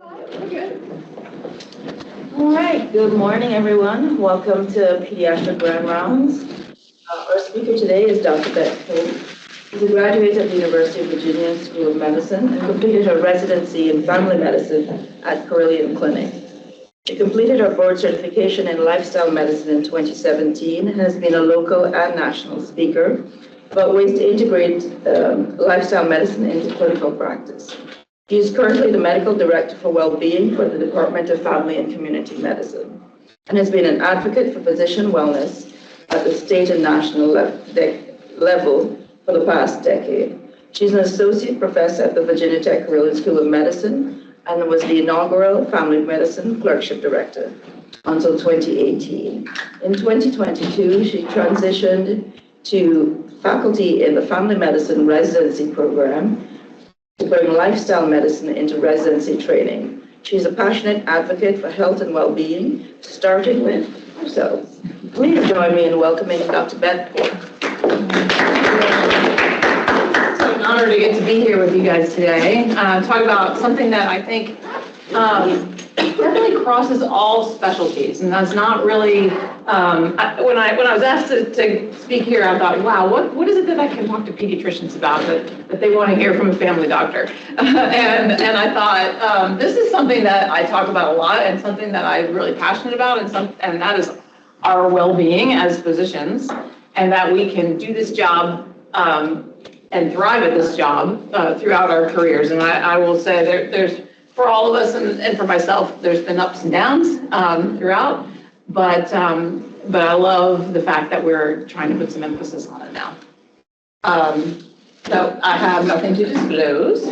All right, good morning, everyone. Welcome to Pediatric Grand Rounds. Our speaker today is Dr. Beth Polk. She's a graduate of the University of Virginia School of Medicine and completed her residency in family medicine at Carilion Clinic. She completed her board certification in lifestyle medicine in 2017 and has been a local and national speaker about ways to integrate lifestyle medicine into clinical practice. She is currently the Medical Director for Wellbeing for the Department of Family and Community Medicine and has been an advocate for physician wellness at the state and national level for the past decade. She's an Associate Professor at the Virginia Tech Carilion School of Medicine and was the inaugural Family Medicine Clerkship Director until 2018. In 2022, she transitioned to faculty in the Family Medicine Residency Program to bring lifestyle medicine into residency training. She's a passionate advocate for health and well-being, starting with ourselves. Please join me in welcoming Dr. Beth Polk. It's an honor to get to be here with you guys today. Talk about something that I think definitely crosses all specialties, and that's not really. When I was asked to speak here, I thought, wow, what is it that I can talk to pediatricians about that they want to hear from a family doctor? and I thought this is something that I talk about a lot, and something that I'm really passionate about, and that is our well-being as physicians, and that we can do this job and thrive at this job throughout our careers. And I will say there's for all of us and for myself, there's been ups and downs throughout, but I love the fact that we're trying to put some emphasis on it now. So I have nothing to disclose.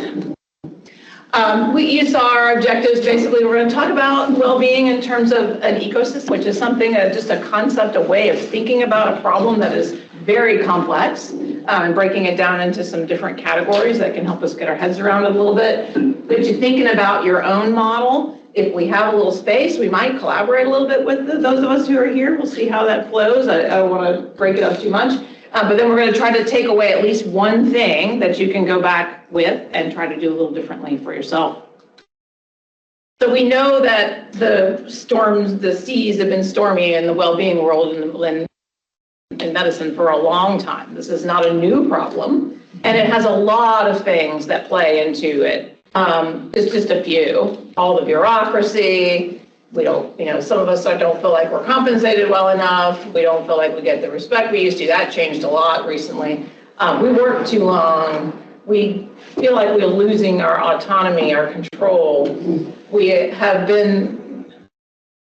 You saw our objectives. Basically, we're going to talk about well-being in terms of an ecosystem, which is something, just a concept, a way of thinking about a problem that is very complex, and breaking it down into some different categories that can help us get our heads around it a little bit. But you're thinking about your own model. If we have a little space, we might collaborate a little bit with those of us who are here. We'll see how that flows. I don't want to break it up too much. But then we're going to try to take away at least one thing that you can go back with and try to do a little differently for yourself. So we know that the seas have been stormy in the well-being world in medicine for a long time. This is not a new problem, and it has a lot of things that play into it. It's just a few. All the bureaucracy. We don't, some of us don't feel like we're compensated well enough. We don't feel like we get the respect we used to. That changed a lot recently. We work too long. We feel like we're losing our autonomy, our control. We have been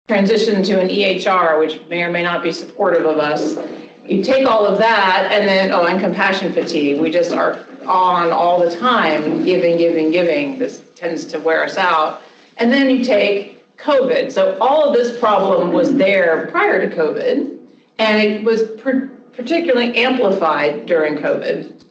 transitioned to an EHR, which may or may not be supportive of us. You take all of that, and then, and compassion fatigue. We just are on all the time, giving. This tends to wear us out. And then you take COVID. So all of this problem was there prior to COVID, and it was particularly amplified during COVID.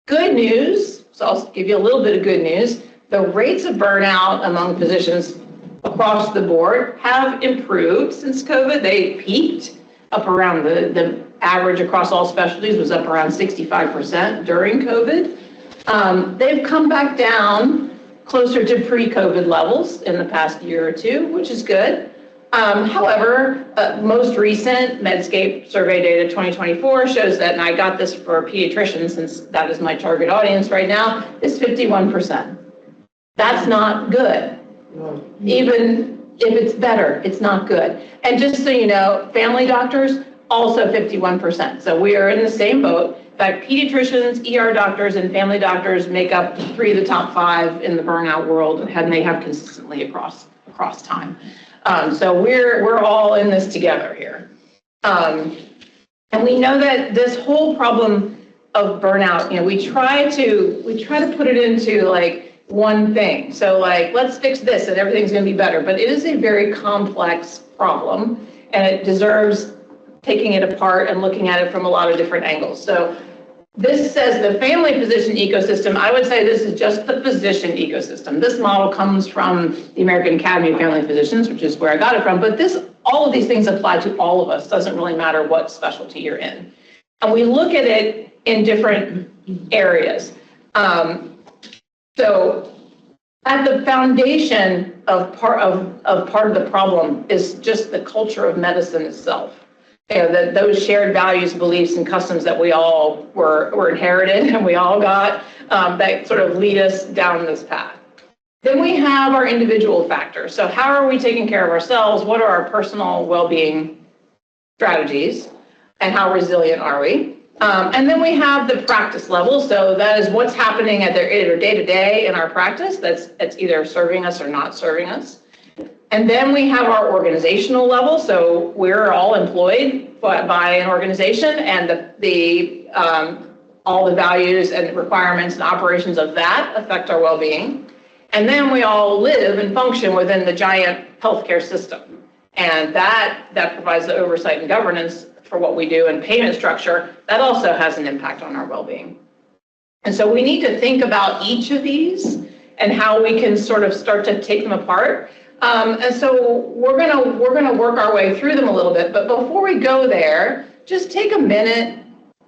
Good news, so I'll give you a little bit of good news. The rates of burnout among physicians across the board have improved since COVID. They peaked up around the average across all specialties was up around 65% during COVID. They've come back down closer to pre-COVID levels in the past year or two, which is good. However, most recent Medscape survey data 2024 shows that, and I got this for pediatricians since that is my target audience right now, is 51%. That's not good. Even if it's better, it's not good. And just so you know, family doctors, also 51%. So we are in the same boat. In fact, pediatricians, ER doctors, and family doctors make up 3 of the top 5 in the burnout world, and they have consistently across time. So we're all in this together here. And we know that this whole problem of burnout, we try to put it into like one thing. So like, let's fix this and everything's going to be better. But it is a very complex problem, and it deserves taking it apart and looking at it from a lot of different angles. So this says the family physician ecosystem. I would say this is just the physician ecosystem. This model comes from the American Academy of Family Physicians, which is where I got it from. But all of these things apply to all of us. Doesn't really matter what specialty you're in. And we look at it in different areas. So At the foundation of part of the problem is just the culture of medicine itself. That those shared values, beliefs, and customs that we all were inherited and we all got that sort of lead us down this path. Then we have our individual factors. So how are we taking care of ourselves? What are our personal well-being strategies? And how resilient are we? And then we have the practice level. So that is what's happening at their day-to-day in our practice that's either serving us or not serving us. And then we have our organizational level. So we're all employed by an organization, and all the values and requirements and operations of that affect our well-being. And then we all live and function within the giant healthcare system. And that provides the oversight and governance for what we do, and payment structure, that also has an impact on our well-being. And so we need to think about each of these and how we can sort of start to take them apart. And so we're gonna work our way through them a little bit, but before we go there, just take a minute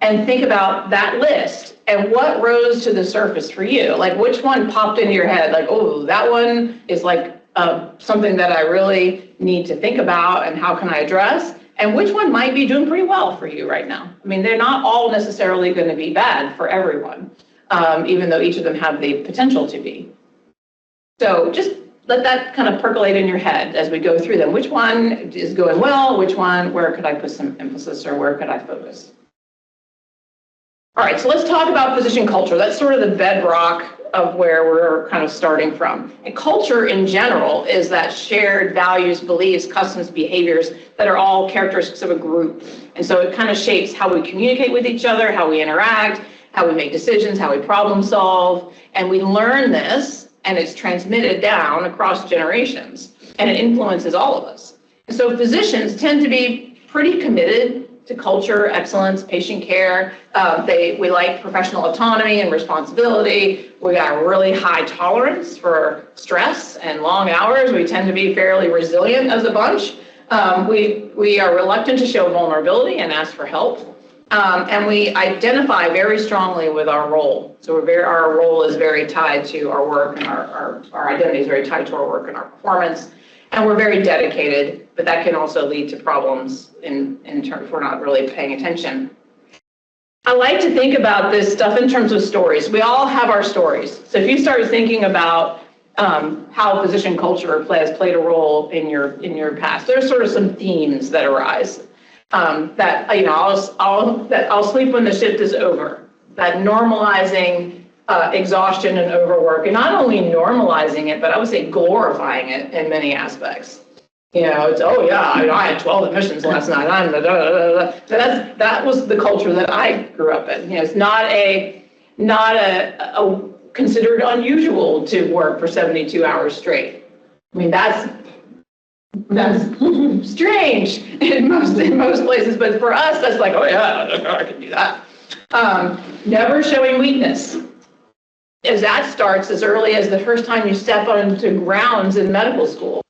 and think about that list and what rose to the surface for you. Like, which one popped into your head? Like, oh, that one is like something that I really need to think about, and how can I address? And which one might be doing pretty well for you right now? I mean, they're not all necessarily going to be bad for everyone, even though each of them have the potential to be. So just let that kind of percolate in your head as we go through them. Which one is going well? Which one, where could I put some emphasis, or where could I focus? All right, so let's talk about physician culture. That's sort of the bedrock of where we're kind of starting from. And culture in general is that shared values, beliefs, customs, behaviors that are all characteristics of a group. And so it kind of shapes how we communicate with each other, how we interact, how we make decisions, how we problem solve. And we learn this, and it's transmitted down across generations, and it influences all of us. And so physicians tend to be pretty committed to culture, excellence, patient care. We like professional autonomy and responsibility. We got a really high tolerance for stress and long hours. We tend to be fairly resilient as a bunch. We are reluctant to show vulnerability and ask for help. And we identify very strongly with our role. So our role is very tied to our work, and our identity is very tied to our work and our performance. And we're very dedicated, but that can also lead to problems in terms if we're not really paying attention. I like to think about this stuff in terms of stories. We all have our stories. So if you start thinking about how physician culture has played a role in your past, there's sort of some themes that arise. That I'll sleep when the shift is over. That normalizing exhaustion and overwork, and not only normalizing it, but I would say glorifying it in many aspects. It's, oh yeah, I had 12 admissions last night. That was the culture that I grew up in. It's not a considered unusual to work for 72 hours straight. I mean, that's strange in most places, but for us, that's like, oh yeah, I can do that. Never showing weakness. As that starts as early as the first time you step onto grounds in medical school.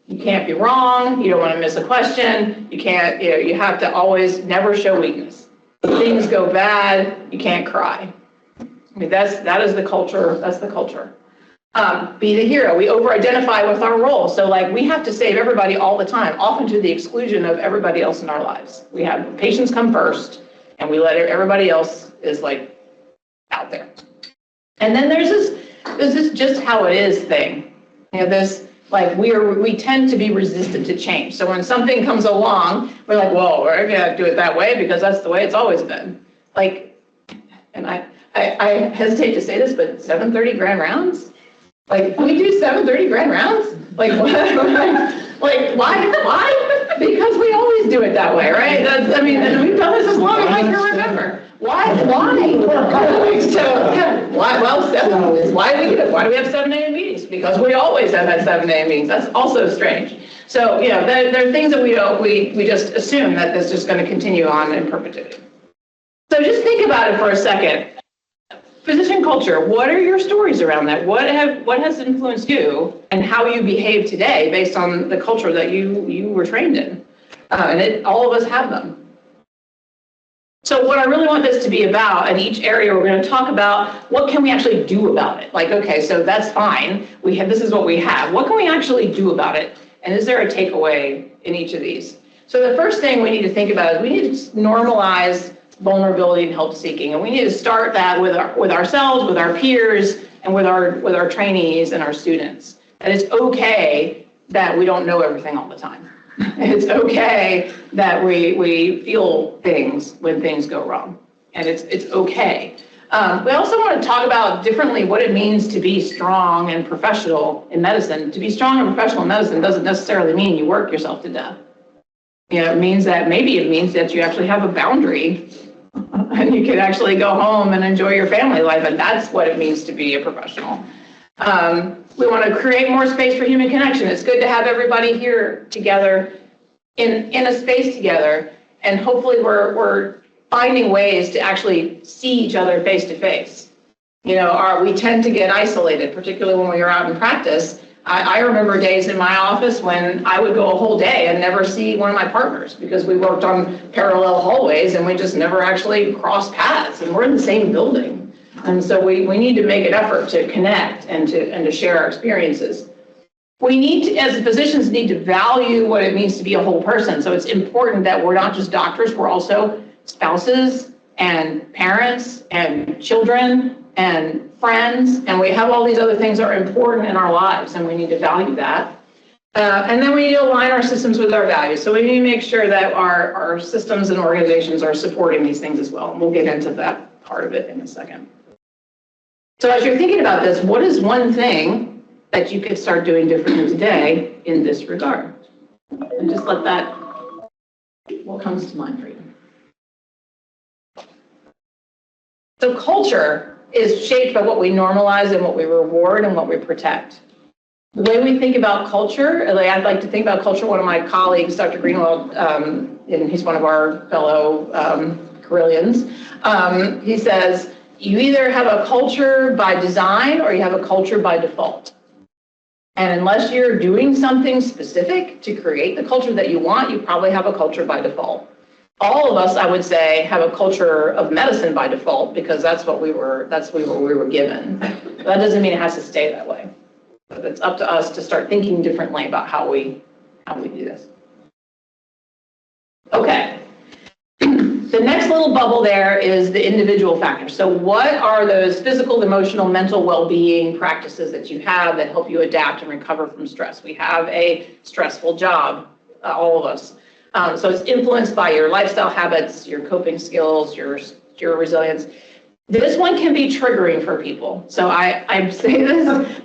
You can't be wrong, you don't want to miss a question, you can't, you have to always never show weakness. If things go bad, you can't cry. I mean, that is the culture, that's the culture. Be the hero. We over-identify with our role. So like we have to save everybody all the time, often to the exclusion of everybody else in our lives. We have patients come first, and we let everybody else is like out there. And then there's this just how it is thing. This like we tend to be resistant to change. So when something comes along, we're like, whoa, we're gonna do it that way because that's the way it's always been. Like, and I hesitate to say this, but 7:30 grand rounds? Like, we do 7:30 grand rounds? Like, what? Like, why? Because we always do it that way, right? And we've done this as long as I can remember. Why? So, why do we have 7 a.m. meetings? Because we always have had 7 a.m. meetings. That's also strange. So, there are things that we just assume that this is just going to continue on in perpetuity. So just think about it for a second. Physician culture, what are your stories around that? What has influenced you and how you behave today based on the culture that you were trained in? And all of us have them. So what I really want this to be about, in each area we're going to talk about what can we actually do about it. Like, okay, so that's fine. This is what we have. What can we actually do about it? And is there a takeaway in each of these? So the first thing we need to think about is we need to normalize vulnerability and help seeking. And we need to start that with ourselves, with our peers, and with our trainees and our students. And it's okay that we don't know everything all the time. It's okay that we feel things when things go wrong, and it's okay. We also want to talk about differently what it means to be strong and professional in medicine. To be strong and professional in medicine doesn't necessarily mean you work yourself to death. It means that you actually have a boundary and you can actually go home and enjoy your family life, and that's what it means to be a professional. We want to create more space for human connection. It's good to have everybody here together in a space together, and hopefully we're finding ways to actually see each other face to face. We tend to get isolated, particularly when we are out in practice. I remember days in my office when I would go a whole day and never see one of my partners because we worked on parallel hallways and we just never actually crossed paths, and we're in the same building. And so we need to make an effort to connect and to share our experiences. We need to, as physicians, need to value what it means to be a whole person. So it's important that we're not just doctors, we're also spouses and parents and children and friends, and we have all these other things that are important in our lives, and we need to value that. And then we need to align our systems with our values. So we need to make sure that our systems and organizations are supporting these things as well. And we'll get into that part of it in a second. So as you're thinking about this, what is one thing that you could start doing differently today in this regard? And just let that, what comes to mind for you? So culture is shaped by what we normalize and what we reward and what we protect. The way we think about culture, I'd like to think about culture, one of my colleagues, Dr. Greenwald, and he's one of our fellow Carilions, he says, you either have a culture by design or you have a culture by default. And unless you're doing something specific to create the culture that you want, you probably have a culture by default. All of us, I would say, have a culture of medicine by default because that's what we were given. That doesn't mean it has to stay that way. But it's up to us to start thinking differently about how we do this. Okay. The next little bubble there is the individual factors. So what are those physical, emotional, mental well-being practices that you have that help you adapt and recover from stress? We have a stressful job, all of us. So it's influenced by your lifestyle habits, your coping skills, your resilience. This one can be triggering for people. So I say this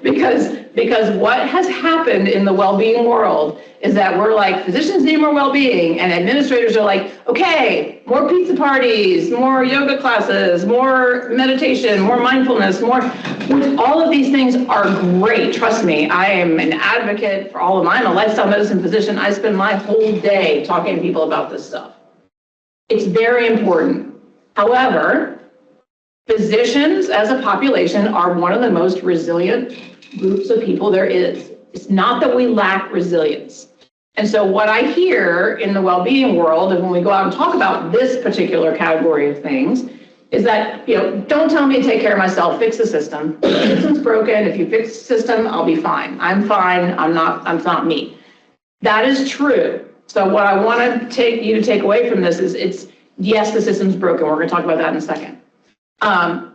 because what has happened in the well-being world is that we're like, physicians need more well-being, and administrators are like, okay, more pizza parties, more yoga classes, more meditation, more mindfulness, which all of these things are great. Trust me, I am an advocate for all of them. I'm a lifestyle medicine physician. I spend my whole day talking to people about this stuff. It's very important. However, physicians as a population are one of the most resilient groups of people there is. It's not that we lack resilience. And so what I hear in the well-being world, and when we go out and talk about this particular category of things, is that, don't tell me to take care of myself, fix the system. The system's broken. If you fix the system, I'll be fine. I'm fine. I'm not me. That is true. So what I want to you to take away from this is yes, the system's broken. We're going to talk about that in a second.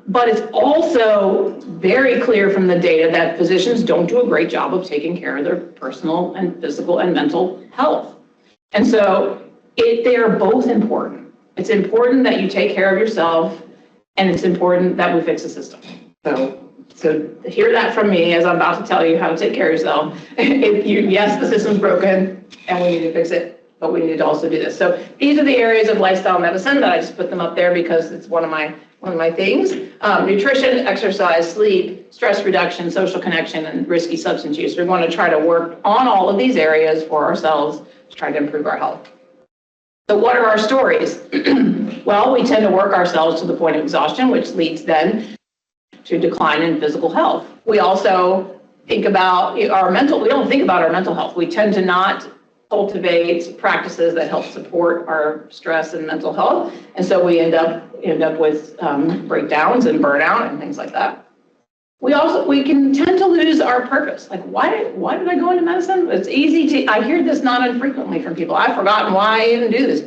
But it's also very clear from the data that physicians don't do a great job of taking care of their personal and physical and mental health. And so they are both important. It's important that you take care of yourself, and it's important that we fix the system. So hear that from me as I'm about to tell you how to take care of yourself. Yes, the system's broken and we need to fix it, but we need to also do this. So these are the areas of lifestyle medicine that I just put them up there because it's one of my things. Nutrition, exercise, sleep, stress reduction, social connection, and risky substance use. We want to try to work on all of these areas for ourselves to try to improve our health. So what are our stories? Well, we tend to work ourselves to the point of exhaustion, which leads then to decline in physical health. We also think about we don't think about our mental health. We tend to not cultivate practices that help support our stress and mental health. And so we end up with breakdowns and burnout and things like that. We can tend to lose our purpose. Like, why did I go into medicine? It's easy I hear this not infrequently from people. I've forgotten why I even do this.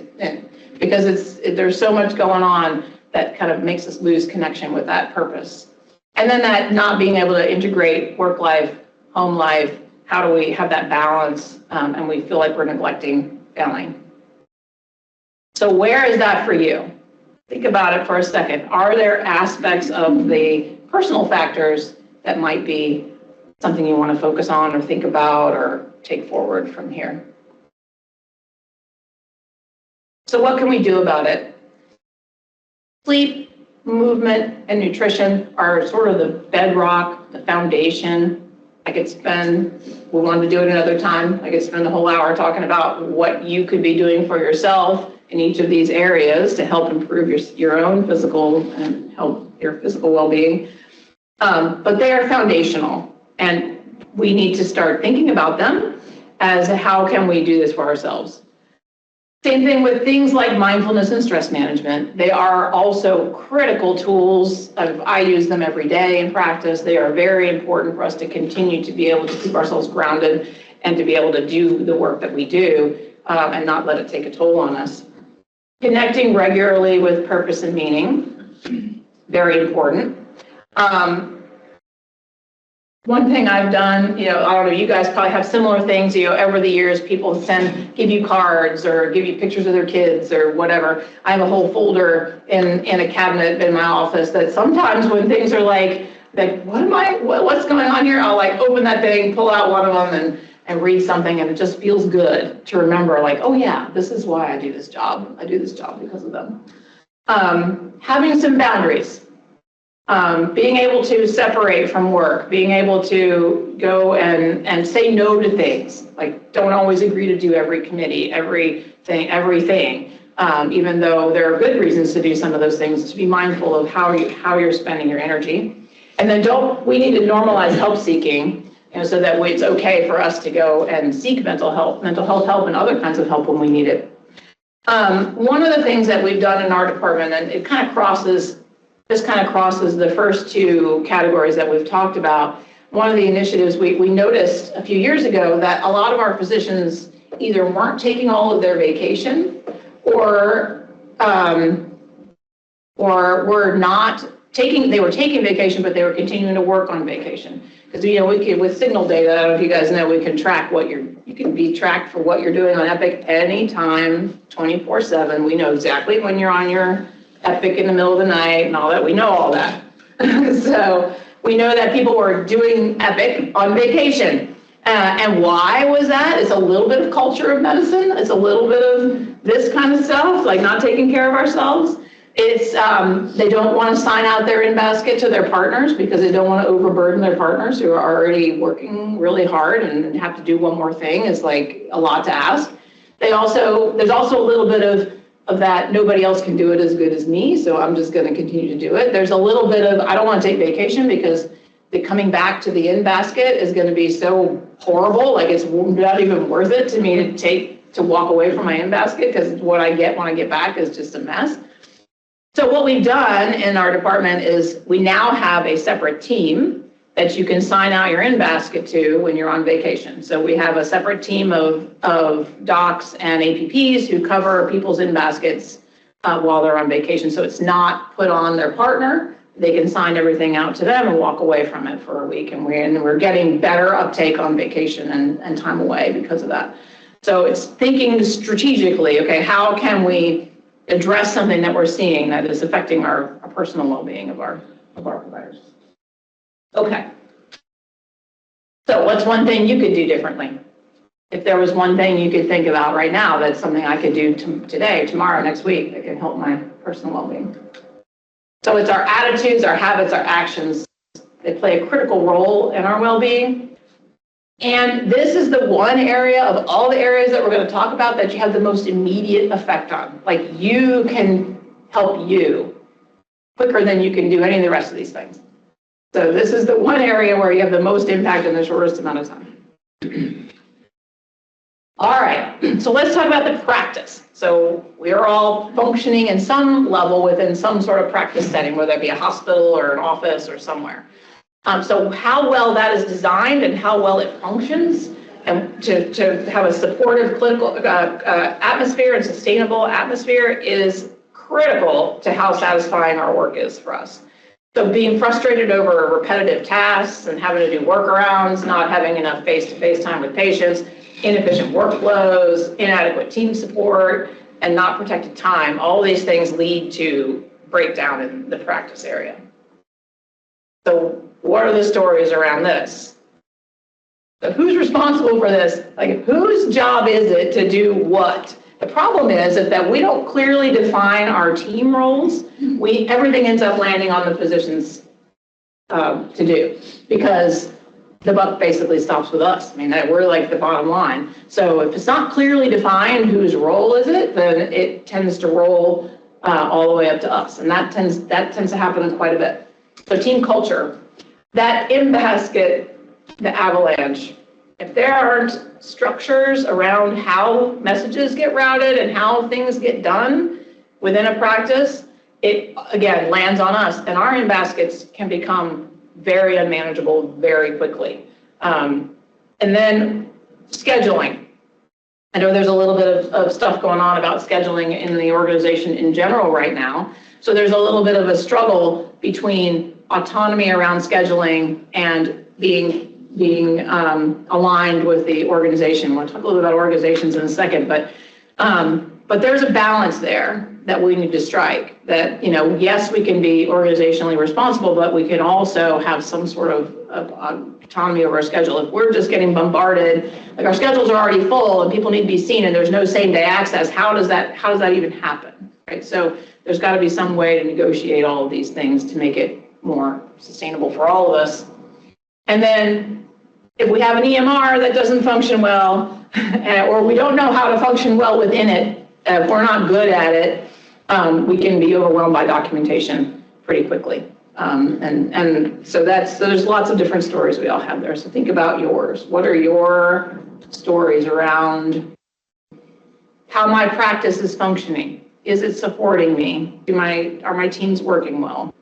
Because there's so much going on that kind of makes us lose connection with that purpose. And then that not being able to integrate work life, home life, how do we have that balance, and we feel like we're neglecting family. So where is that for you? Think about it for a second. Are there aspects of the personal factors that might be something you want to focus on or think about or take forward from here? So what can we do about it? Sleep, movement, and nutrition are sort of the bedrock, the foundation. We wanted to do it another time. I could spend the whole hour talking about what you could be doing for yourself in each of these areas to help improve your own physical and help your physical well-being. But they are foundational, and we need to start thinking about them as how can we do this for ourselves. Same thing with things like mindfulness and stress management. They are also critical tools. I use them every day in practice. They are very important for us to continue to be able to keep ourselves grounded and to be able to do the work that we do and not let it take a toll on us. Connecting regularly with purpose and meaning, very important. One thing I've done, I don't know, you guys probably have similar things, over the years, people give you cards or give you pictures of their kids or whatever. I have a whole folder in a cabinet in my office that sometimes when things are like what's going on here? I'll open that thing, pull out one of them and read something, and it just feels good to remember oh yeah, this is why I do this job. I do this job because of them. Having some boundaries. Being able to separate from work, being able to go and say no to things, don't always agree to do every committee, everything, even though there are good reasons to do some of those things, to be mindful of how you're spending your energy. And then we need to normalize help seeking, so that it's okay for us to go and seek mental health help and other kinds of help when we need it. One of the things that we've done in our department, and it kind of crosses the first two categories that we've talked about. One of the initiatives we noticed a few years ago that a lot of our physicians either weren't taking all of their vacation or were not taking, they were taking vacation, but they were continuing to work on vacation. Because, with signal data, I don't know if you guys know, we can track you can be tracked for what you're doing on Epic anytime, 24/7. We know exactly when you're on your Epic in the middle of the night and all that. We know all that. So we know that people were doing Epic on vacation. And why was that? It's a little bit of culture of medicine. It's a little bit of this kind of stuff, not taking care of ourselves. It's they don't want to sign out their in-basket to their partners because they don't want to overburden their partners who are already working really hard and have to do one more thing is a lot to ask. There's also a little bit of that nobody else can do it as good as me, so I'm just going to continue to do it. There's a little bit of I don't want to take vacation because the coming back to the in-basket is going to be so horrible, it's not even worth it to me to walk away from my in-basket because what I get when I get back is just a mess. So what we've done in our department is we now have a separate team that you can sign out your in-basket to when you're on vacation. So we have a separate team of docs and APPs who cover people's in-baskets while they're on vacation. So it's not put on their partner. They can sign everything out to them and walk away from it for a week. And we're getting better uptake on vacation and time away because of that. So it's thinking strategically, okay, how can we address something that we're seeing that is affecting our personal well-being of our providers. Okay. So what's one thing you could do differently? If there was one thing you could think about right now, that's something I could do today, tomorrow, next week that can help my personal well-being. So it's our attitudes, our habits, our actions. They play a critical role in our well-being. And this is the one area of all the areas that we're going to talk about that you have the most immediate effect on. You can help you quicker than you can do any of the rest of these things. So this is the one area where you have the most impact in the shortest amount of time. All right, so let's talk about the practice. So we are all functioning in some level within some sort of practice setting, whether it be a hospital or an office or somewhere. So how well that is designed and how well it functions, and to have a supportive clinical atmosphere and sustainable atmosphere is critical to how satisfying our work is for us. So being frustrated over repetitive tasks and having to do workarounds, not having enough face-to-face time with patients, inefficient workflows, inadequate team support, and not protected time, all these things lead to breakdown in the practice area. So what are the stories around this? So who's responsible for this? Like, whose job is it to do what? The problem is that we don't clearly define our team roles. Everything ends up landing on the physicians to do, because the buck basically stops with us. I mean, we're like the bottom line. So if it's not clearly defined whose role is it, then it tends to roll all the way up to us, and that tends to happen quite a bit. So team culture, that in basket, the avalanche. If there aren't structures around how messages get routed and how things get done within a practice, it again lands on us, and our in baskets can become very unmanageable very quickly. And then scheduling. I know there's a little bit of stuff going on about scheduling in the organization in general right now. So there's a little bit of a struggle between autonomy around scheduling and being aligned with the organization. We'll talk a little bit about organizations in a second, but there's a balance there that we need to strike. That, yes, we can be organizationally responsible, but we can also have some sort of autonomy over our schedule. If we're just getting bombarded, like our schedules are already full and people need to be seen and there's no same-day access, how does that even happen, right? So there's got to be some way to negotiate all of these things to make it more sustainable for all of us. And then if we have an EMR that doesn't function well, or we don't know how to function well within it, if we're not good at it, we can be overwhelmed by documentation pretty quickly. And so there's lots of different stories we all have there. So think about yours. What are your stories around how my practice is functioning? Is it supporting me? Are my teams working well?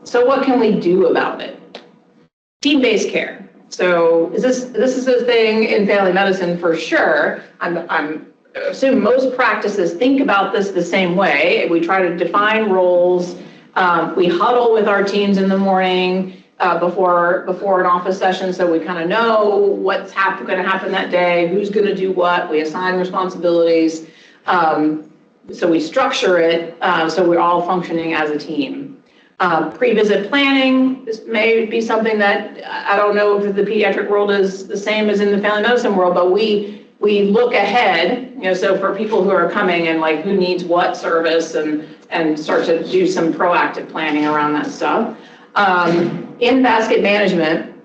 So what can we do about it? Team-based care. So this is a thing in family medicine for sure. I assume most practices think about this the same way. We try to define roles. We huddle with our teams in the morning before an office session, so we kind of know what's going to happen that day, who's going to do what. We assign responsibilities. So we structure it so we're all functioning as a team. Pre-visit planning, this may be something that I don't know if the pediatric world is the same as in the family medicine world, but we look ahead, so for people who are coming and like who needs what service and start to do some proactive planning around that stuff. In basket management,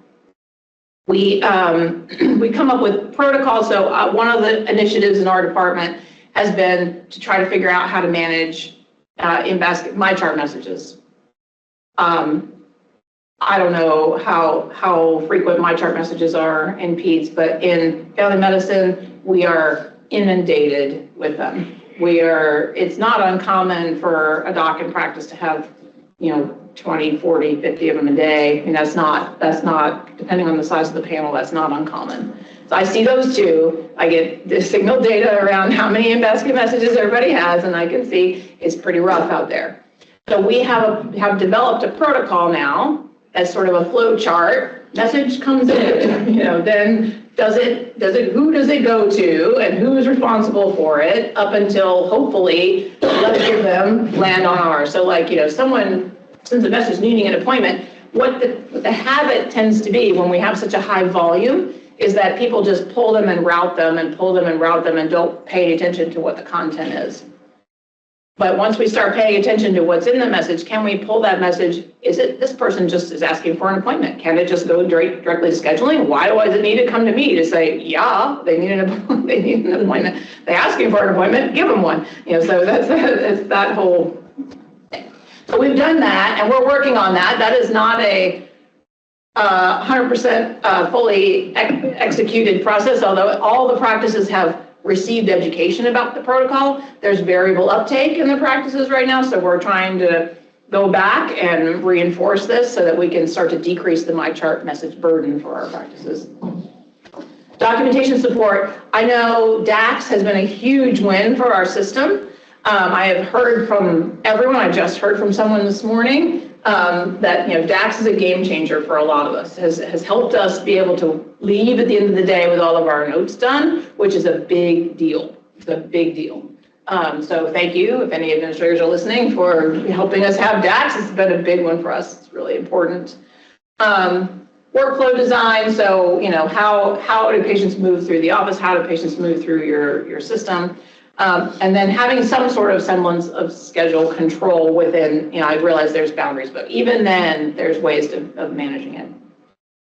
we come up with protocols. So one of the initiatives in our department has been to try to figure out how to manage in basket MyChart messages. I don't know how frequent MyChart messages are in peds, but in family medicine, we are inundated with them. It's not uncommon for a doc in practice to have, 20, 40, 50 of them a day. I mean, that's not, depending on the size of the panel, that's not uncommon. So I see those too. I get the signal data around how many in-basket messages everybody has, and I can see it's pretty rough out there. So we have developed a protocol now as sort of a flow chart. Message comes in, then who does it go to and who is responsible for it up until hopefully let's give them land on ours. So like, someone sends a message needing an appointment, what the habit tends to be when we have such a high volume is that people just pull them and route them and pull them and route them and don't pay attention to what the content is. But once we start paying attention to what's in the message, can we pull that message? Is it this person just is asking for an appointment? Can it just go directly to scheduling? Why does it need to come to me to say, yeah, they need an appointment. They're asking for an appointment, give them one. So that's that whole thing. So we've done that, and we're working on that. That is not a 100% fully executed process, although all the practices have received education about the protocol. There's variable uptake in the practices right now, so we're trying to go back and reinforce this so that we can start to decrease the MyChart message burden for our practices. Documentation support. I know DAX has been a huge win for our system. I have heard from everyone. I just heard from someone this morning that DAX is a game changer for a lot of us. Has helped us be able to leave at the end of the day with all of our notes done, which is a big deal. It's a big deal. So thank you, if any administrators are listening, for helping us have DAX. It's been a big one for us. It's really important. Workflow design. So how do patients move through the office? How do patients move through your system? And then having some sort of semblance of schedule control within, I realize there's boundaries, but even then there's ways of managing it.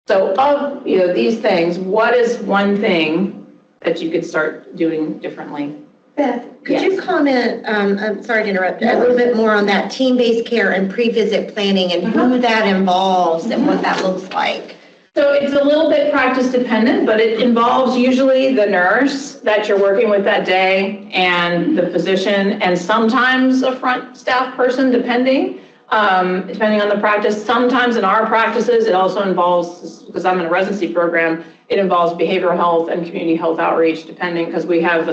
So of these things, what is one thing that you could start doing differently? Beth, could you comment, I'm sorry to interrupt, a little bit more on that team-based care and pre-visit planning and who that involves and what that looks like? So it's a little bit practice dependent, but it involves usually the nurse that you're working with that day and the physician and sometimes a front staff person, depending on the practice. Sometimes in our practices, it also involves, because I'm in a residency program, it involves behavioral health and community health outreach, depending, because we have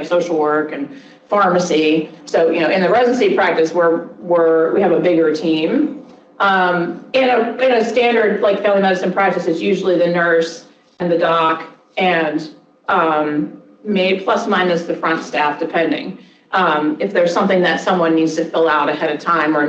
social work and pharmacy. So in the residency practice, we have a bigger team. In a standard like family medicine practice, it's usually the nurse and the doc and maybe plus minus the front staff, depending. If there's something that someone needs to fill out ahead of time or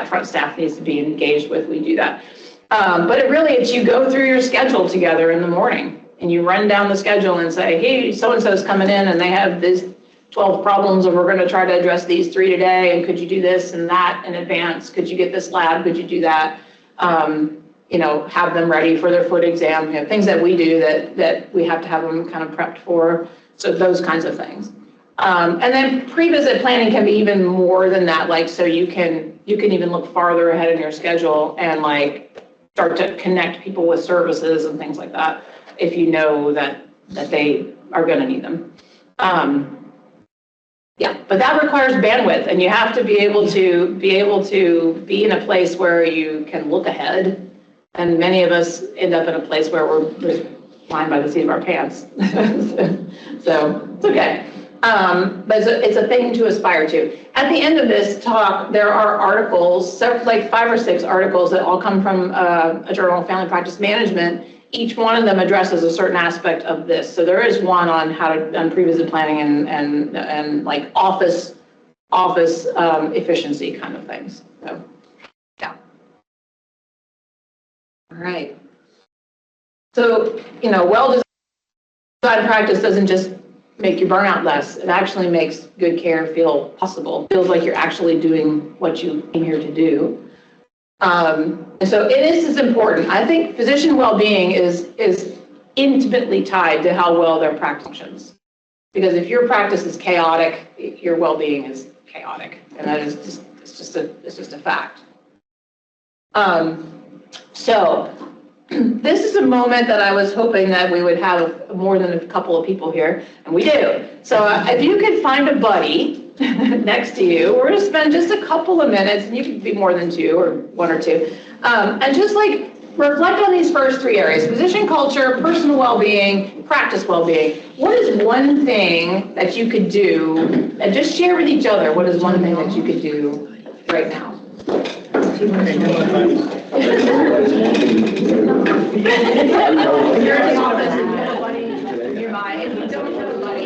front staff needs to be engaged with, we do that. But it's you go through your schedule together in the morning and you run down the schedule and say, hey, so-and-so's coming in and they have these 12 problems and we're going to try to address these 3 today, and could you do this and that in advance? Could you get this lab? Could you do that? Have them ready for their foot exam, things that we do that we have to have them kind of prepped for. So those kinds of things. And then pre-visit planning can be even more than that. So you can even look farther ahead in your schedule and start to connect people with services and things like that if you know that they are going to need them. Yeah, but that requires bandwidth, and you have to be able to be in a place where you can look ahead. And many of us end up in a place where we're just flying by the seat of our pants. So it's okay. But it's a thing to aspire to. At the end of this talk, there are articles, 5 or 6 articles that all come from a journal of family practice management. Each one of them addresses a certain aspect of this. So there is one on how to pre-visit planning and office efficiency kind of things. So, yeah. All right. So, well-designed practice doesn't just make your burnout less. It actually makes good care feel possible. It feels like you're actually doing what you came here to do. And so it is important. I think physician well-being is intimately tied to how well their practice functions. Because if your practice is chaotic, your well-being is chaotic, and that is just a fact. So this is a moment that I was hoping that we would have more than a couple of people here, and we do. So if you could find a buddy next to you, we're going to spend just a couple of minutes, and you can be more than 2 or 1 or 2, and just reflect on these first 3 areas: physician culture, personal well-being, practice well-being. What is one thing that you could do, and just share with each other, what is one thing that you could do right now? You're in the office and you have a buddy nearby, and you don't have a buddy,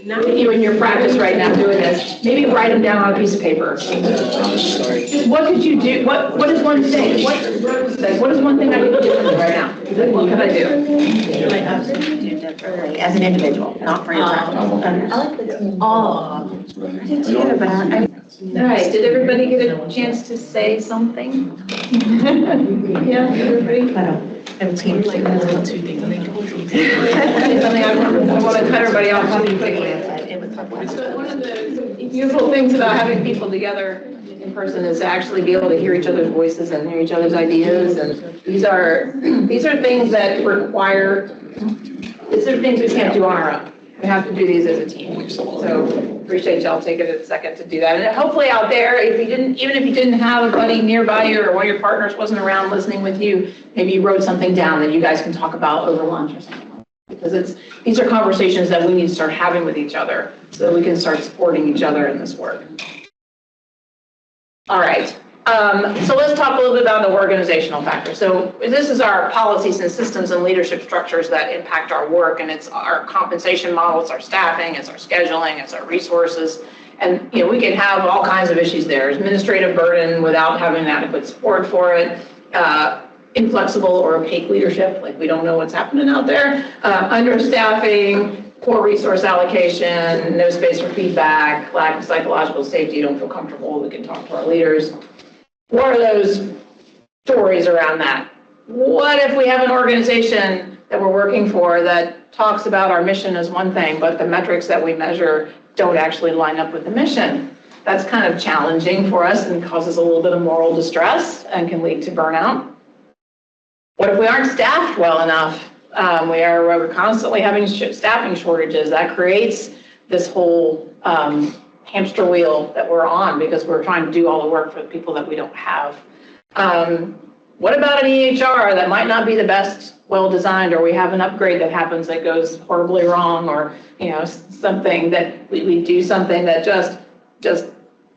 not you in your practice right now doing this, maybe write them down on a piece of paper. Just what could you do? What is one thing? What is one thing I could do differently right now? What could I do? As an individual, not for your practice. I like the team. All right, did everybody get a chance to say something? Yeah, everybody? I don't team like that. I want to cut everybody off really quickly. So one of the beautiful things about having people together in person is to actually be able to hear each other's voices and hear each other's ideas. And these are things that require, these are things we can't do on our own. We have to do these as a team. So appreciate y'all taking a second to do that. And hopefully out there, even if you didn't have a buddy nearby you or one of your partners wasn't around listening with you, maybe you wrote something down that you guys can talk about over lunch or something. Because these are conversations that we need to start having with each other so that we can start supporting each other in this work. All right, so let's talk a little bit about the organizational factor. So this is our policies and systems and leadership structures that impact our work, and it's our compensation model, it's our staffing, it's our scheduling, it's our resources. And we can have all kinds of issues there. Administrative burden without having adequate support for it. Inflexible or opaque leadership, like we don't know what's happening out there, understaffing, poor resource allocation, no space for feedback, lack of psychological safety, don't feel comfortable, we can talk to our leaders. What are those stories around that? What if we have an organization that we're working for that talks about our mission as one thing, but the metrics that we measure don't actually line up with the mission? That's kind of challenging for us and causes a little bit of moral distress and can lead to burnout. What if we aren't staffed well enough? We're constantly having staffing shortages. That creates this whole hamster wheel that we're on because we're trying to do all the work for the people that we don't have. What about an EHR that might not be the best, well-designed, or we have an upgrade that happens that goes horribly wrong, or something that we do something that just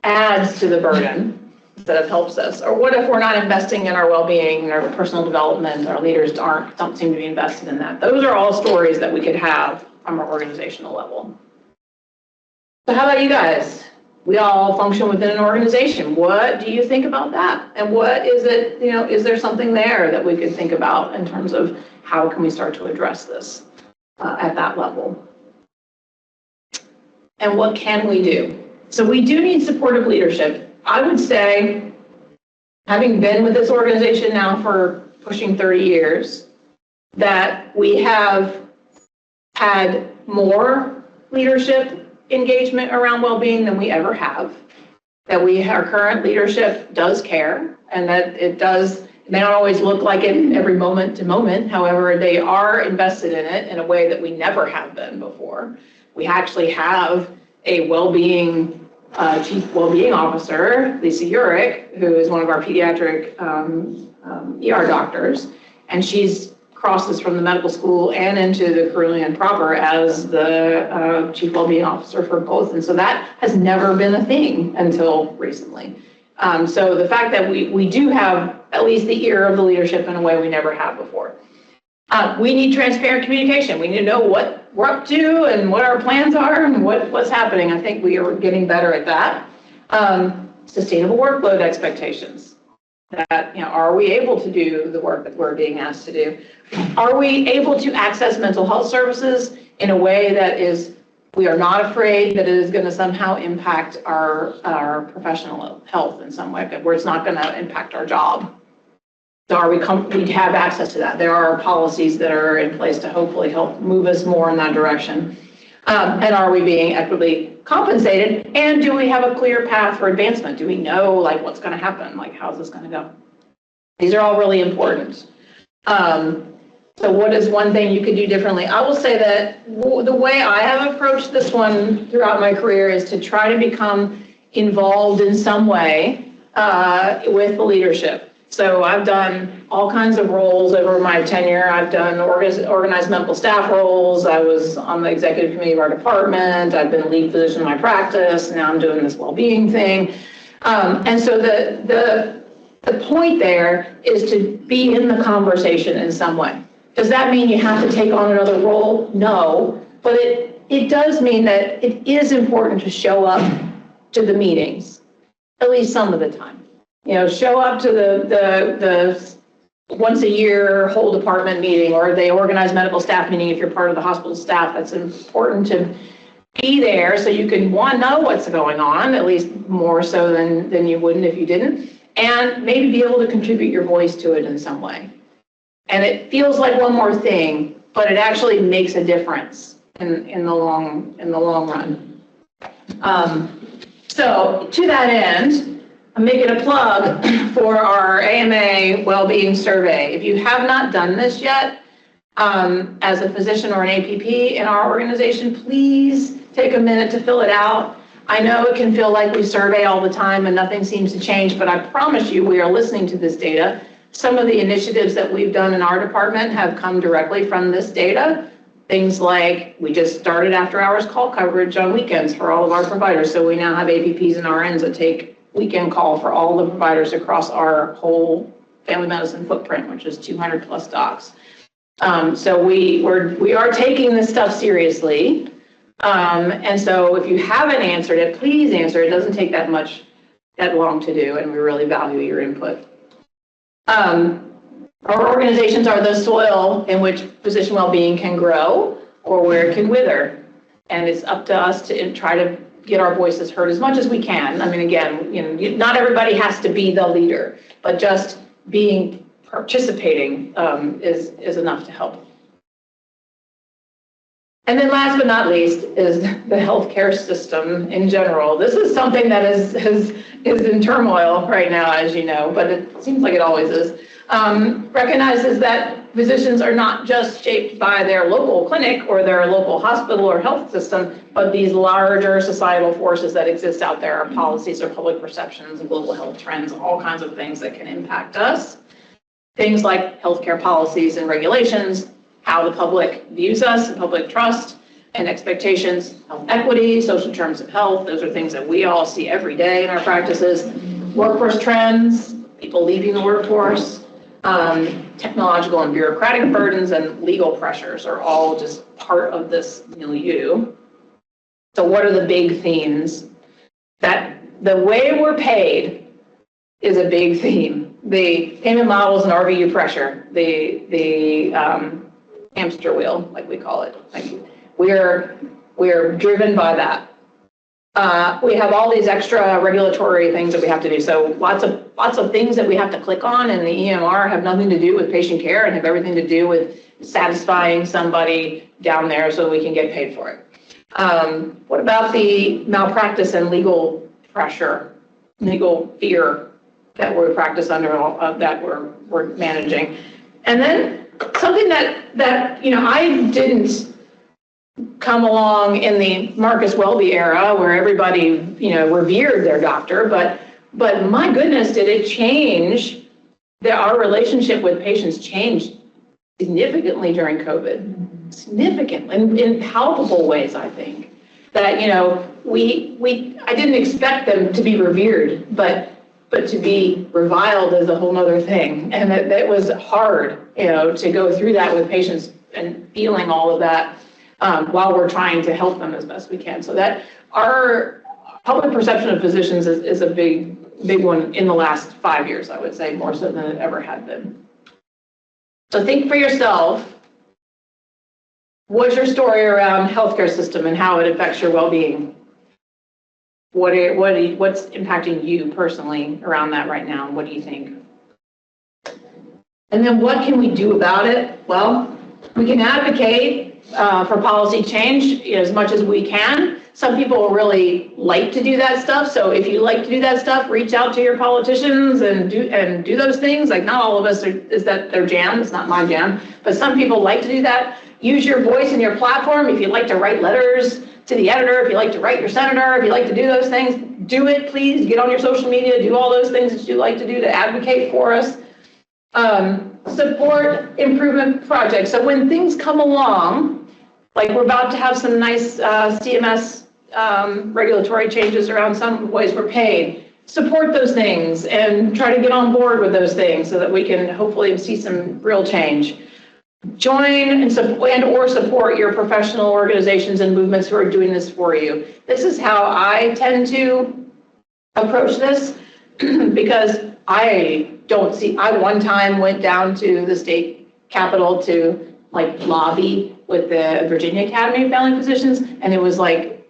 adds to the burden instead of helps us? Or what if we're not investing in our well-being, our personal development, our leaders don't seem to be invested in that? Those are all stories that we could have from our organizational level. So how about you guys? We all function within an organization. What do you think about that? And what is it, is there something there that we could think about in terms of how can we start to address this at that level? And what can we do? So we do need supportive leadership. I would say, having been with this organization now for pushing 30 years, that we have had more leadership engagement around well-being than we ever have, that our current leadership does care, and that it may not always look like it every moment to moment. However, they are invested in it in a way that we never have been before. We actually have a Chief Wellbeing Officer, Lisa Urich, who is one of our pediatric ER doctors, and she's crosses from the medical school and into the Carilion proper as the Chief Wellbeing Officer for both, and so that has never been a thing until recently. So the fact that we do have at least the ear of the leadership in a way we never have before. We need transparent communication. We need to know what we're up to and what our plans are and what's happening. I think we are getting better at that. Sustainable workload expectations. That, are we able to do the work that we're being asked to do? Are we able to access mental health services in a way that we are not afraid that it is going to somehow impact our professional health in some way, where it's not going to impact our job? So we have access to that. There are policies that are in place to hopefully help move us more in that direction. And are we being equitably compensated? And do we have a clear path for advancement? Do we know what's going to happen? How's this going to go? These are all really important. So what is one thing you could do differently? I will say that the way I have approached this one throughout my career is to try to become involved in some way with the leadership. So I've done all kinds of roles over my tenure. I've done organized medical staff roles. I was on the executive committee of our department. I've been a lead physician in my practice. Now I'm doing this well-being thing. And so the point there is to be in the conversation in some way. Does that mean you have to take on another role? No, but it does mean that it is important to show up to the meetings, at least some of the time. Show up to the once a year whole department meeting or the organized medical staff meeting if you're part of the hospital staff. That's important to be there so you can, one, know what's going on, at least more so than you wouldn't if you didn't, and maybe be able to contribute your voice to it in some way. And it feels like one more thing, but it actually makes a difference in the long run. So to that end, I'm making a plug for our AMA Wellbeing Survey. If you have not done this yet, as a physician or an APP in our organization, please take a minute to fill it out. I know it can feel like we survey all the time and nothing seems to change, but I promise you we are listening to this data. Some of the initiatives that we've done in our department have come directly from this data. Things like we just started after hours call coverage on weekends for all of our providers. So we now have APPs and RNs that take weekend call for all the providers across our whole family medicine footprint, which is 200 plus docs. So we are taking this stuff seriously. And so if you haven't answered it, please answer. It doesn't take that long to do, and we really value your input. Our organizations are the soil in which physician well-being can grow or where it can wither. And it's up to us to try to get our voices heard as much as we can. I mean, again, not everybody has to be the leader, but just participating is enough to help. And then last but not least is the healthcare system in general. This is something that is in turmoil right now, as you know, but it seems like it always is. Recognizes that physicians are not just shaped by their local clinic or their local hospital or health system, but these larger societal forces that exist out there, our policies or public perceptions and global health trends, all kinds of things that can impact us. Things like healthcare policies and regulations, how the public views us, public trust and expectations, health equity, social terms of health. Those are things that we all see every day in our practices. Workforce trends, people leaving the workforce, technological and bureaucratic burdens and legal pressures are all just part of this milieu. So what are the big themes? That the way we're paid is a big theme. The payment models and RVU pressure, the hamster wheel, like we call it. Like we're driven by that. We have all these extra regulatory things that we have to do. So lots of things that we have to click on, and the EMR have nothing to do with patient care and have everything to do with satisfying somebody down there so we can get paid for it. What about the malpractice and legal pressure, legal fear that we practice under, that we're managing? And then something that I didn't come along in the Marcus Welby era where everybody, revered their doctor, but my goodness, did it change our relationship with patients changed significantly during COVID, significantly, in palpable ways, I think. That, I didn't expect them to be revered, but to be reviled is a whole other thing. And it was hard, to go through that with patients and feeling all of that while we're trying to help them as best we can. So that our public perception of physicians is a big one in the last 5 years, I would say, more so than it ever had been. So think for yourself, what's your story around healthcare system and how it affects your well-being? What's impacting you personally around that right now? What do you think? And then what can we do about it? Well, we can advocate for policy change as much as we can. Some people really like to do that stuff. So if you like to do that stuff, reach out to your politicians and do those things. Like, not all of us is that their jam. It's not my jam. But some people like to do that. Use your voice and your platform. If you like to write letters to the editor, if you like to write your senator, if you like to do those things, do it, please. Get on your social media, do all those things that you like to do to advocate for us. Support improvement projects. So when things come along, like we're about to have some nice CMS regulatory changes around some ways we're paid, support those things and try to get on board with those things so that we can hopefully see some real change. Join and support your professional organizations and movements who are doing this for you. This is how I tend to approach this because I one time went down to the state capitol to lobby with the Virginia Academy of Family Physicians, and it was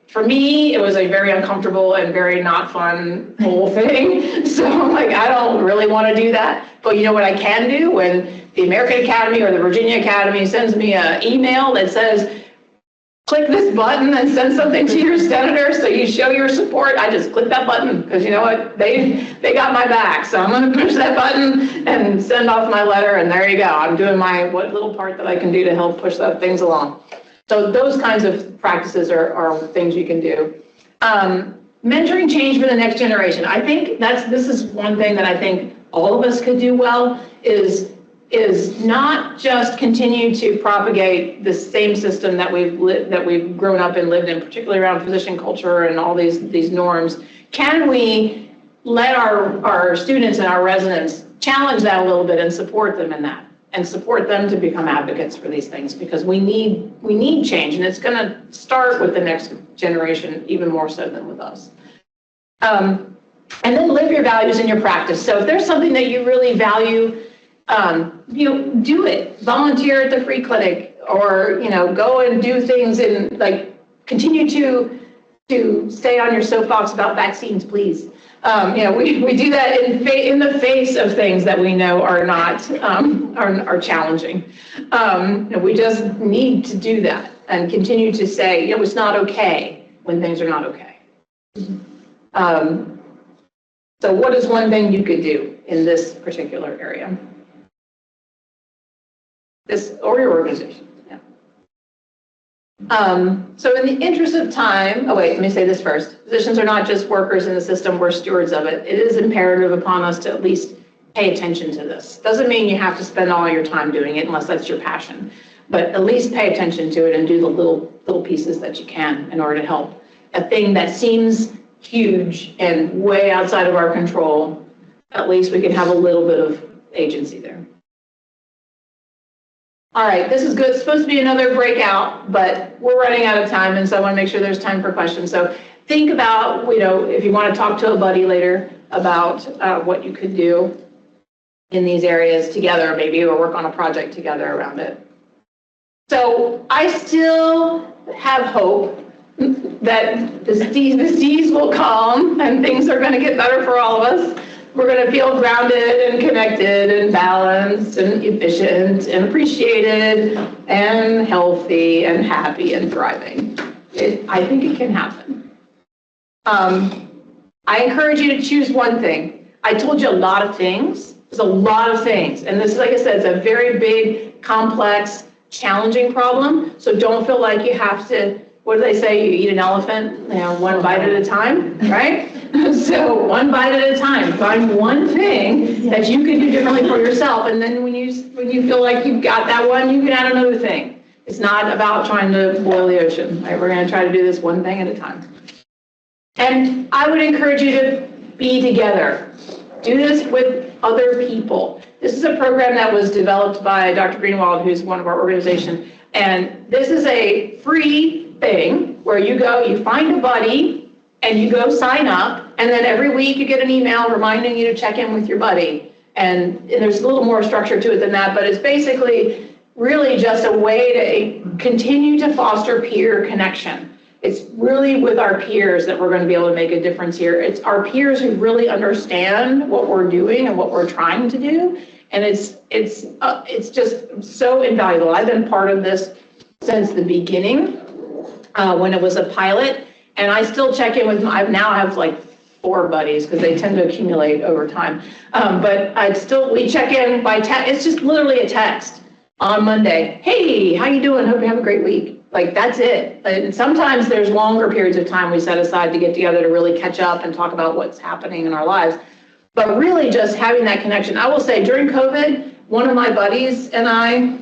for me, it was a very uncomfortable and very not fun whole thing. So I don't really want to do that. But you know what I can do? When the American Academy or the Virginia Academy sends me an email that says, click this button and send something to your senator so you show your support. I just click that button because you know what, they got my back. So I'm going to push that button and send off my letter, and there you go. I'm doing my what little part that I can do to help push that things along. So those kinds of practices are things you can do. Mentoring change for the next generation. I think this is one thing that I think all of us could do well is not just continue to propagate the same system that we've grown up and lived in, particularly around physician culture and all these norms. Can we let our students and our residents challenge that a little bit and support them in that, and support them to become advocates for these things, because we need change, and it's going to start with the next generation even more so than with us. And then live your values in your practice. So if there's something that you really value, do it. Volunteer at the free clinic, or go and do things in, like, continue to stay on your soapbox about vaccines, please. We do that in the face of things that we know are not are challenging. We just need to do that and continue to say, it's not okay when things are not okay. So what is one thing you could do in this particular area? This or your organization. Yeah. So in the interest of time, let me say this first. Physicians are not just workers in the system, we're stewards of it. It is imperative upon us to at least pay attention to this. Doesn't mean you have to spend all your time doing it unless that's your passion, but at least pay attention to it and do the little pieces that you can in order to help. A thing that seems huge and way outside of our control, at least we can have a little bit of agency there. All right, this is good. It's supposed to be another breakout, but we're running out of time, and so I want to make sure there's time for questions. So think about, if you want to talk to a buddy later about what you could do in these areas together, maybe, or work on a project together around it. So I still have hope that the seas will calm and things are going to get better for all of us. We're going to feel grounded and connected and balanced and efficient and appreciated and healthy and happy and thriving. I think it can happen. I encourage you to choose one thing. I told you a lot of things. There's a lot of things. And this, like I said, it's a very big, complex, challenging problem. So don't feel like you have to, what do they say? You eat an elephant, one bite at a time, right? So one bite at a time. Find one thing that you can do differently for yourself, and then when you feel like you've got that one, you can add another thing. It's not about trying to boil the ocean, right? We're going to try to do this one thing at a time. And I would encourage you to be together. Do this with other people. This is a program that was developed by Dr. Greenwald, who's one of our organization, and this is a free thing where you go, you find a buddy, and you go sign up, and then every week you get an email reminding you to check in with your buddy. And there's a little more structure to it than that, but it's basically really just a way to continue to foster peer connection. It's really with our peers that we're going to be able to make a difference here. It's our peers who really understand what we're doing and what we're trying to do, and it's just so invaluable. I've been part of this since the beginning when it was a pilot. And I still check in with, I now have like 4 buddies because they tend to accumulate over time. But we check in by text. It's just literally a text on Monday. Hey, how you doing? Hope you have a great week. Like, that's it. And sometimes there's longer periods of time we set aside to get together to really catch up and talk about what's happening in our lives. But really just having that connection. I will say during COVID, one of my buddies and I,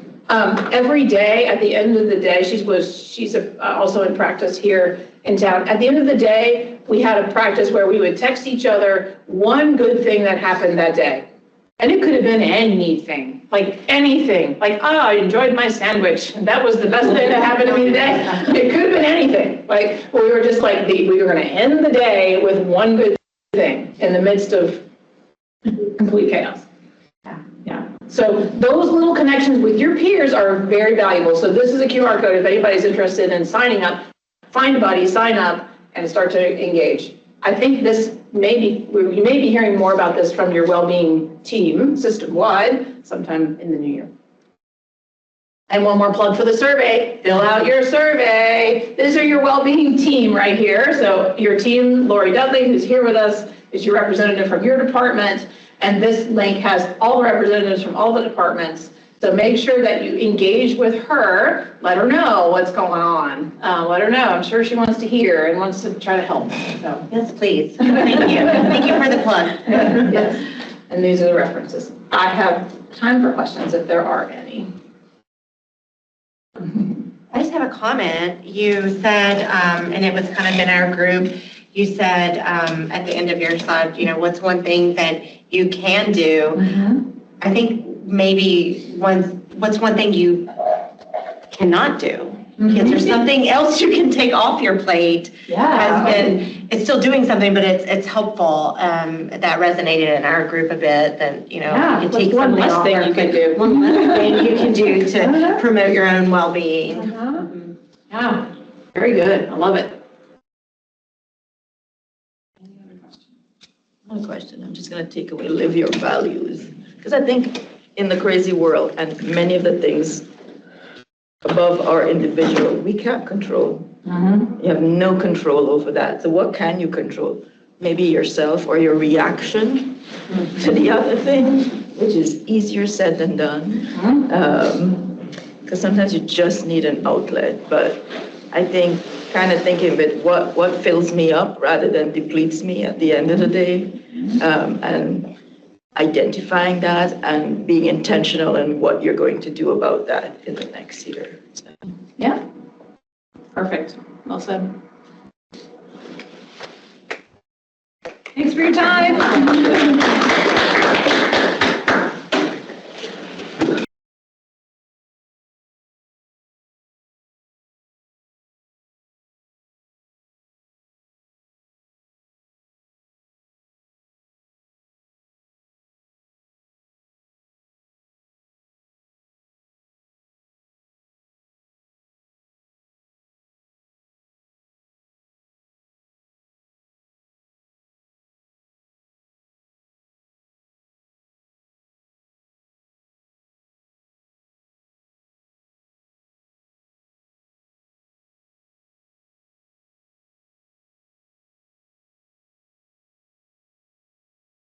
every day at the end of the day, she's also in practice here in town. At the end of the day, we had a practice where we would text each other one good thing that happened that day. And it could have been anything, like anything. Like, I enjoyed my sandwich. That was the best thing that happened to me today. It could have been anything. Like, we were just like, we were going to end the day with one good thing in the midst of complete chaos. Yeah. So those little connections with your peers are very valuable. So this is a QR code if anybody's interested in signing up. Find a buddy, sign up, and start to engage. I think you may be hearing more about this from your well-being team system-wide sometime in the new year. And one more plug for the survey, fill out your survey. These are your well-being team right here. So your team, Lori Dudley, who's here with us, is your representative from your department. And this link has all the representatives from all the departments. So make sure that you engage with her, let her know what's going on. Let her know, I'm sure she wants to hear and wants to try to help. So. Yes, please. Thank you. Thank you for the plug. Yes, and these are the references. I have time for questions if there are any. I just have a comment. You said, and it was kind of in our group, you said at the end of your slide, you know, what's one thing that you can do? Mm-hmm. I think maybe what's one thing you cannot do? Is there something else you can take off your plate? Yeah. It's still doing something, but it's helpful. That resonated in our group a bit. That you know, Yeah, you take one something less off thing our you can plate. do. One less thing you can do to promote your own well-being. Yeah, very good. I love it. Not a question. I'm just going to take away live your values. Because I think in the crazy world and many of the things above our individual, we can't control. You have no control over that. So what can you control? Maybe yourself or your reaction to the other thing, which is easier said than done. Because sometimes you just need an outlet. But I think kind of thinking about what fills me up rather than depletes me at the end of the day. And identifying that and being intentional in what you're going to do about that in the next year. So. Yeah, perfect. Well said. Thanks for your time.